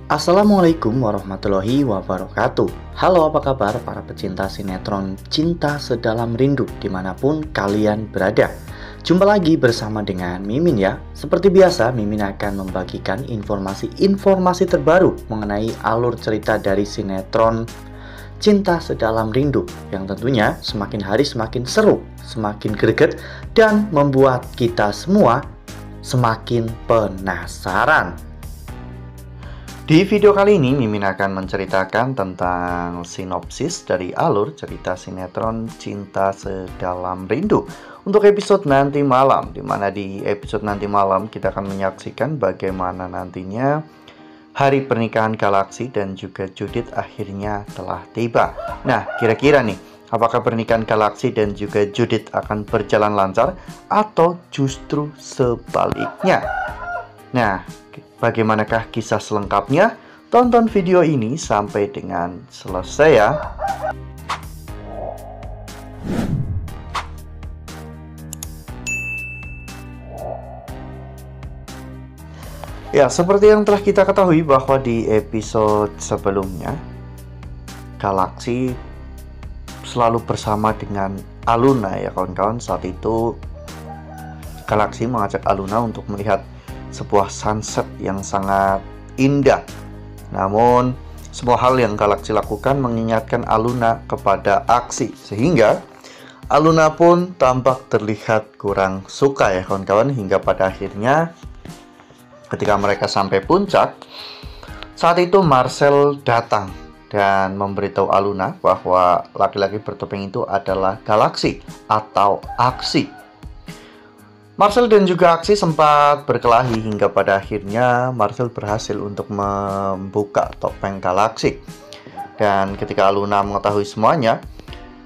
Assalamualaikum warahmatullahi wabarakatuh. Halo, apa kabar para pecinta sinetron Cinta Sedalam Rindu dimanapun kalian berada. Jumpa lagi bersama dengan Mimin ya. Seperti biasa, Mimin akan membagikan informasi terbaru mengenai alur cerita dari sinetron Cinta Sedalam Rindu, yang tentunya semakin hari semakin seru, semakin greget, dan membuat kita semua semakin penasaran. Di video kali ini, Mimin akan menceritakan tentang sinopsis dari alur cerita sinetron Cinta Sedalam Rindu untuk episode nanti malam, dimana di episode nanti malam kita akan menyaksikan bagaimana nantinya hari pernikahan Galaxy dan juga Judith akhirnya telah tiba. Nah, kira-kira nih, apakah pernikahan Galaxy dan juga Judith akan berjalan lancar atau justru sebaliknya? Nah, bagaimanakah kisah selengkapnya? Tonton video ini sampai dengan selesai ya. Ya, seperti yang telah kita ketahui bahwa di episode sebelumnya Galaxy selalu bersama dengan Aluna ya kawan-kawan. Saat itu Galaxy mengajak Aluna untuk melihat sebuah sunset yang sangat indah. Namun semua hal yang Galaxy lakukan mengingatkan Aluna kepada aksi, sehingga Aluna pun tampak terlihat kurang suka ya kawan-kawan. Hingga pada akhirnya ketika mereka sampai puncak, saat itu Marcel datang dan memberitahu Aluna bahwa laki-laki bertopeng itu adalah Galaxy atau Aksi. Marcel dan juga Aksi sempat berkelahi hingga pada akhirnya Marcel berhasil untuk membuka topeng Galaxy. Dan ketika Aluna mengetahui semuanya,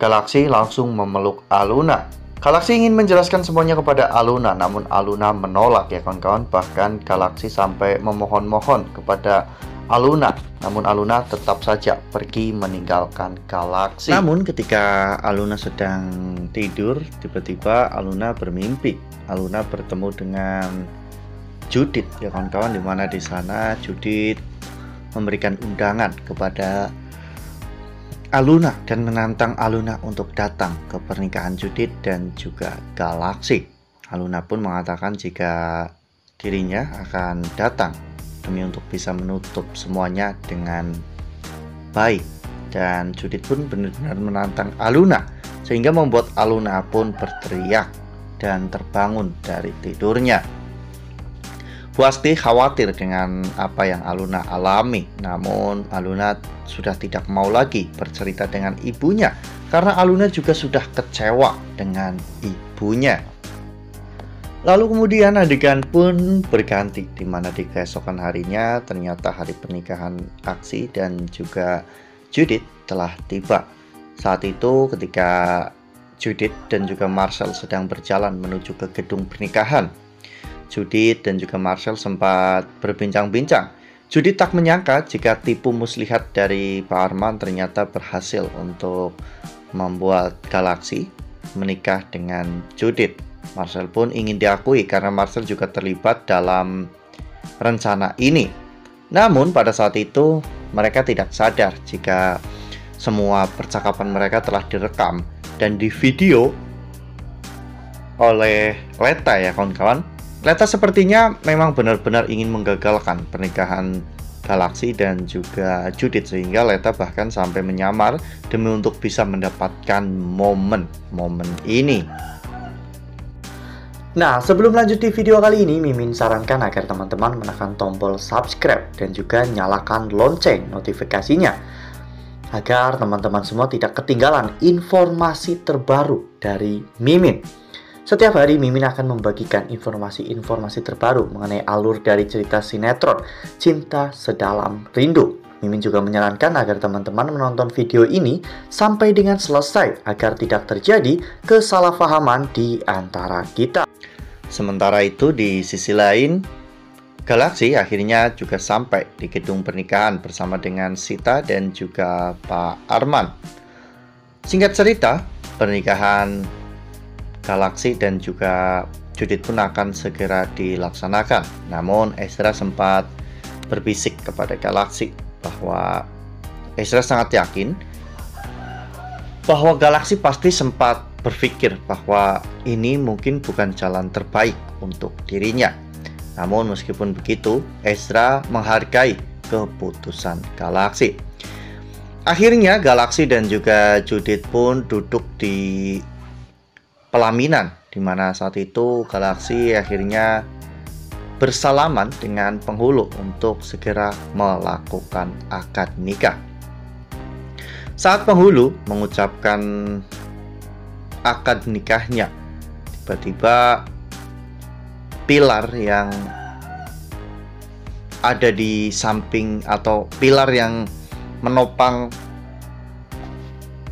Galaxy langsung memeluk Aluna. Galaxy ingin menjelaskan semuanya kepada Aluna, namun Aluna menolak ya kawan-kawan. Bahkan Galaxy sampai memohon-mohon kepada Aluna, namun Aluna tetap saja pergi meninggalkan Galaxy. Namun ketika Aluna sedang tidur, tiba-tiba Aluna bermimpi. Aluna bertemu dengan Judith ya kawan-kawan, dimana di sana Judith memberikan undangan kepada Aluna dan menantang Aluna untuk datang ke pernikahan Judith dan juga Galaxy. Aluna pun mengatakan jika dirinya akan datang demi untuk bisa menutup semuanya dengan baik. Dan Judith pun benar-benar menantang Aluna, sehingga membuat Aluna pun berteriak dan terbangun dari tidurnya. Pasti khawatir dengan apa yang Aluna alami, namun Aluna sudah tidak mau lagi bercerita dengan ibunya karena Aluna juga sudah kecewa dengan ibunya. Lalu kemudian adegan pun berganti, di mana di keesokan harinya ternyata hari pernikahan Aksi dan juga Judith telah tiba. Saat itu ketika Judith dan juga Marcel sedang berjalan menuju ke gedung pernikahan, Judith dan juga Marcel sempat berbincang-bincang. Judith tak menyangka jika tipu muslihat dari Pak Arman ternyata berhasil untuk membuat Galaxy menikah dengan Judith. Marcel pun ingin diakui karena Marcel juga terlibat dalam rencana ini. Namun pada saat itu mereka tidak sadar jika semua percakapan mereka telah direkam dan di video oleh Leta ya kawan-kawan. Leta sepertinya memang benar-benar ingin menggagalkan pernikahan Galaxy dan juga Judith, sehingga Leta bahkan sampai menyamar demi untuk bisa mendapatkan momen ini. Nah, sebelum lanjut di video kali ini, Mimin sarankan agar teman-teman menekan tombol subscribe dan juga nyalakan lonceng notifikasinya, agar teman-teman semua tidak ketinggalan informasi terbaru dari Mimin. Setiap hari Mimin akan membagikan informasi-informasi terbaru mengenai alur dari cerita sinetron Cinta Sedalam Rindu. Mimin juga menyarankan agar teman-teman menonton video ini sampai dengan selesai agar tidak terjadi kesalahpahaman di antara kita. Sementara itu di sisi lain, Galaxy akhirnya juga sampai di gedung pernikahan bersama dengan Sita dan juga Pak Arman. Singkat cerita, pernikahan Galaxy dan juga Judith pun akan segera dilaksanakan. Namun Ezra sempat berbisik kepada Galaxy bahwa Ezra sangat yakin bahwa Galaxy pasti sempat berpikir bahwa ini mungkin bukan jalan terbaik untuk dirinya. Namun meskipun begitu, Ezra menghargai keputusan Galaxy. Akhirnya Galaxy dan juga Judith pun duduk di pelaminan, di mana saat itu Galaxy akhirnya bersalaman dengan penghulu untuk segera melakukan akad nikah. Saat penghulu mengucapkan akad nikahnya, tiba-tiba pilar yang ada di samping atau pilar yang menopang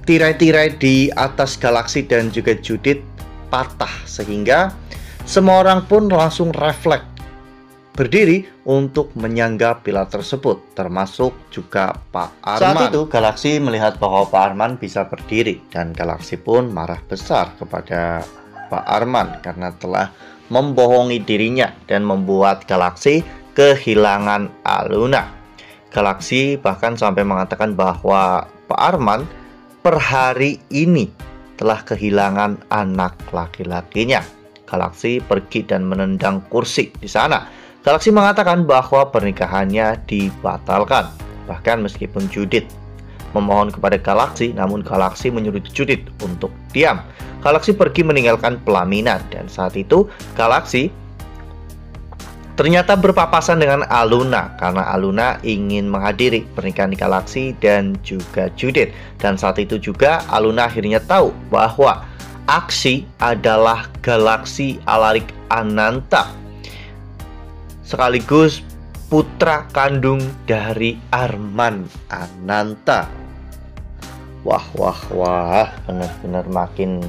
tirai-tirai di atas Galaxy dan juga Judith patah, sehingga semua orang pun langsung refleks berdiri untuk menyangga pilar tersebut, termasuk juga Pak Arman. Saat itu Galaxy melihat bahwa Pak Arman bisa berdiri, dan Galaxy pun marah besar kepada Pak Arman karena telah membohongi dirinya dan membuat Galaxy kehilangan Aluna. Galaxy bahkan sampai mengatakan bahwa Pak Arman per hari ini telah kehilangan anak laki-lakinya. Galaxy pergi dan menendang kursi di sana. Galaxy mengatakan bahwa pernikahannya dibatalkan. Bahkan meskipun Judith memohon kepada Galaxy, namun Galaxy menyuruh Judith untuk diam. Galaxy pergi meninggalkan pelaminan, dan saat itu Galaxy ternyata berpapasan dengan Aluna karena Aluna ingin menghadiri pernikahan Galaxy dan juga Judith. Dan saat itu juga Aluna akhirnya tahu bahwa Aksi adalah Galaxy Alaric Ananta, sekaligus putra kandung dari Arman Ananta. Wah, benar-benar makin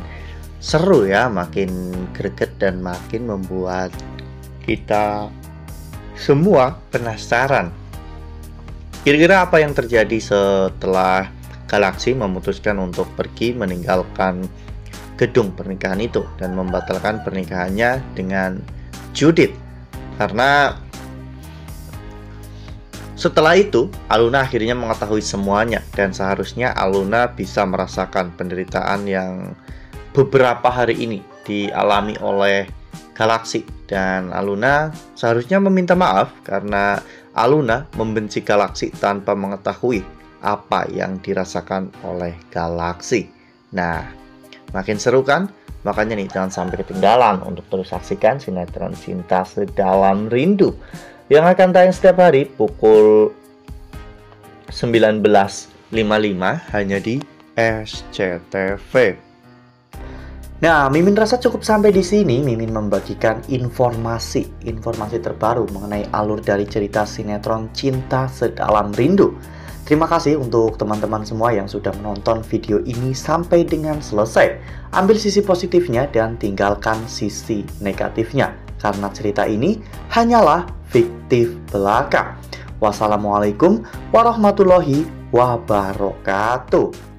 seru ya, makin greget dan makin membuat kita semua penasaran. Kira-kira apa yang terjadi setelah Galaxy memutuskan untuk pergi meninggalkan gedung pernikahan itu dan membatalkan pernikahannya dengan Judith. Karena setelah itu Aluna akhirnya mengetahui semuanya, dan seharusnya Aluna bisa merasakan penderitaan yang beberapa hari ini dialami oleh Galaxy, dan Aluna seharusnya meminta maaf karena Aluna membenci Galaxy tanpa mengetahui apa yang dirasakan oleh Galaxy. Nah, makin seru kan? Makanya nih, jangan sampai ketinggalan untuk terus saksikan sinetron Cinta Sedalam Rindu yang akan tayang setiap hari pukul 19.55 hanya di SCTV. Nah, Mimin rasa cukup sampai di sini. Mimin membagikan informasi terbaru mengenai alur dari cerita sinetron Cinta Sedalam Rindu. Terima kasih untuk teman-teman semua yang sudah menonton video ini sampai dengan selesai. Ambil sisi positifnya dan tinggalkan sisi negatifnya, karena cerita ini hanyalah fiktif belaka. Wassalamualaikum warahmatullahi wabarakatuh.